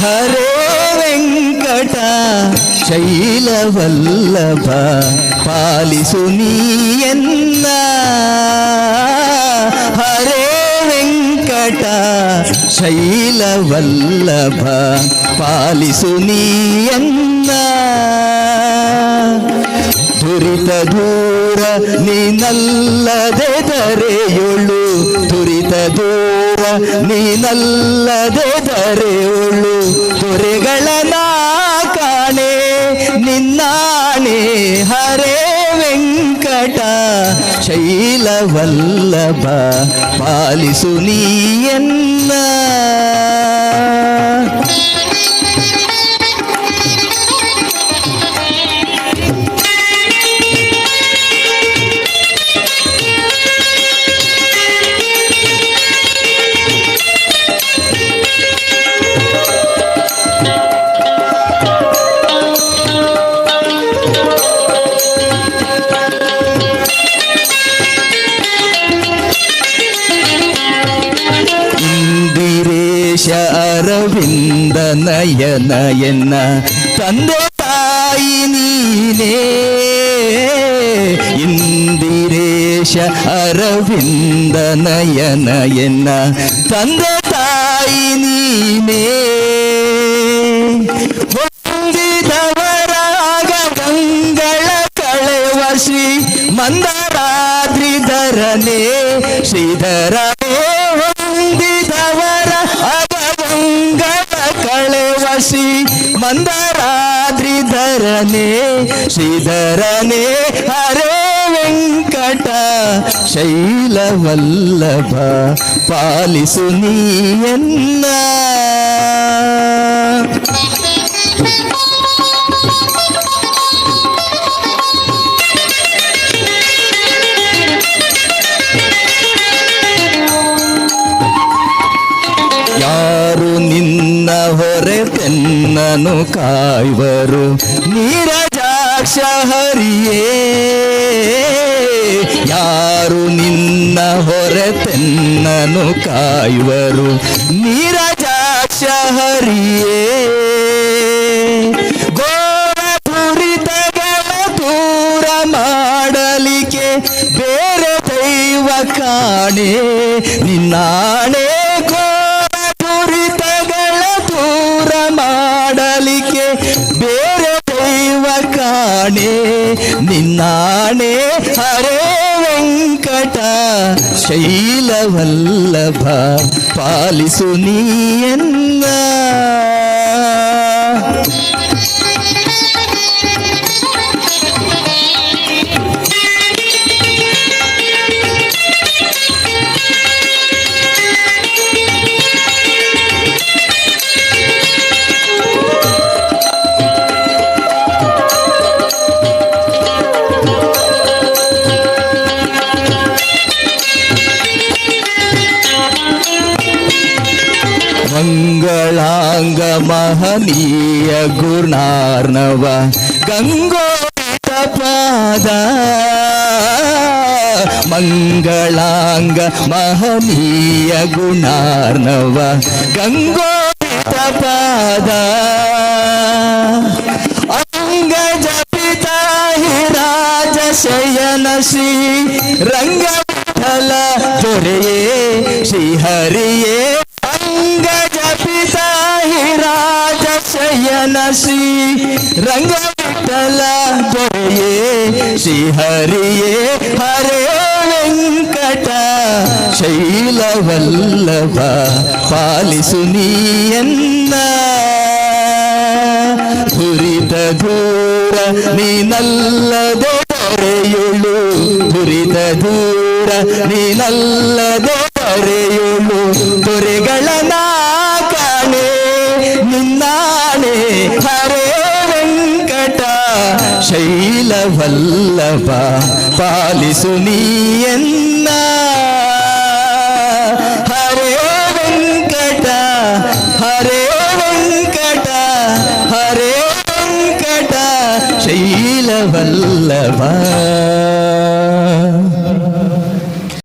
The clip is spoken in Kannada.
ಹರೇ ವೆಂಕಟ ಶೈಲವಲ್ಲಭ ಪಾಲಿಸು ನೀಯನ್ನ. ಹರೇ ವೆಂಕಟ ಶೈಲವಲ್ಲಭ ಪಾಲಿಸು ನೀಯನ್ನ. ದುರಿತ ದೂರ ನೀನಲ್ಲದೆ ಧರೆಯೊಳು, ದುರಿತ ದೂರ ನೀನಲ್ಲದೆ ಧರೆಯೊಳು. ದೊರೆಗಳನ ಕಾಣೆ ನಿನ್ನಾಣೆ ಹರೇ ವೆಂಕಟ ಶೈಲವಲ್ಲಭ ಪಾಲಿಸು ನೀಯನ್ನ. ಅರವಿಂದ ನಯನ ಎನ್ನ ತಂದೆ ತಾಯಿ ನೀನೇ. ಇಂದಿರೇಶ ಅರವಿಂದ ನಯನ ಎನ್ನ ತಂದೆ ತಾಯಿ ನೀನೇ. ಹೊಂದಿದವರಾಗ ಮಂಗಳ ಕಳೆವ ಶ್ರೀ ಮಂದರಾದ್ರಿಧರನೇ ಶ್ರೀಧರನೇ. ಹೊಂದಿದವರ ಕಳೆವ ಶ್ರೀ ಮಂದರಾದ್ರಿಧರನೇ ಶ್ರೀಧರನೇ. ಹರೇ ವೆಂಕಟ ಶೈಲವಲ್ಲಭ ಪಾಲಿಸು ನೀಯನ್ನ. ಯಾರು ನಿನ್ನ ಹೊರೆತೆನ್ನನು ಕಾಯುವರು ನೀರಜಾಕ್ಷ ಹರಿಯೇ. ಯಾರು ನಿನ್ನ ಹೊರೆತೆನ್ನನು ಕಾಯುವರು ನೀರಜಾಕ್ಷ ಹರಿಯೇ. ಘೋರ ದುರಿತಗಳ ದೂರ ಮಾಡಲಿಕ್ಕೆ ಬೇರೆ ದೈವ ಕಾಣೆ ನಿನ್ನಾಣೆ. ಮಾಡಲಿಕ್ಕೆ ಬೇರೆ ದೈವ ಕಾಣೆ ನಿನ್ನಾಣೆ ಹರೇ ವೆಂಕಟ ಶೈಲವಲ್ಲಭ ಪಾಲಿಸು ನೀಯನ್ನ. ಮಂಗಳಾಂಗ ಮಹನೀಯ ಗುಣಾರ್ಣವ ಗಂಗೋತ ಪಾದ. ಮಂಗಳಾಂಗ ಮಹನೀಯ ಗುಣಾರ್ಣವ ಗಂಗೋತ ಪಾದ. ಅಂಗಜ ಪಿತಾ ಹಿರಾಜ ಶಯನ ಶ್ರೀ ರಂಗವಿಠಲ ದೊರೆಯೇ ಶ್ರೀಹರಿಯೇ. ಅಂಗಜ ಪಿತಾ ಹಿರಾಜ ಶಯನ ಶ್ರೀ ರಂಗವಿಠಲ ದೊರೆಯೇ ಶ್ರೀಹರಿಯೇ. ಹರೇ ವೆಂಕಟ ಶೈಲವಲ್ಲಭ ಪಾಲಿಸು ನೀಯನ್ನ. ದುರಿತ ದೂರ ನೀನಲ್ಲದೆ ದೊರೆಯುಳು, ದುರಿತ ದೂರ ನೀನಲ್ಲದೆ ದೊರೆಯುಳು. ದೊರೆಗಳನ ಕಾಣೆ ನಿನ್ನಾಣೆ ಹರೇ ವೆಂಕಟ ಶೈಲವಲ್ಲಭ ಪಾಲಿಸು ನೀಯನ್ನ. ಹರೇ ವೆಂಕಟ ಹರೇ ವೆಂಕಟ ಹರೇ ವೆಂಕಟ ಶೈಲವಲ್ಲಭ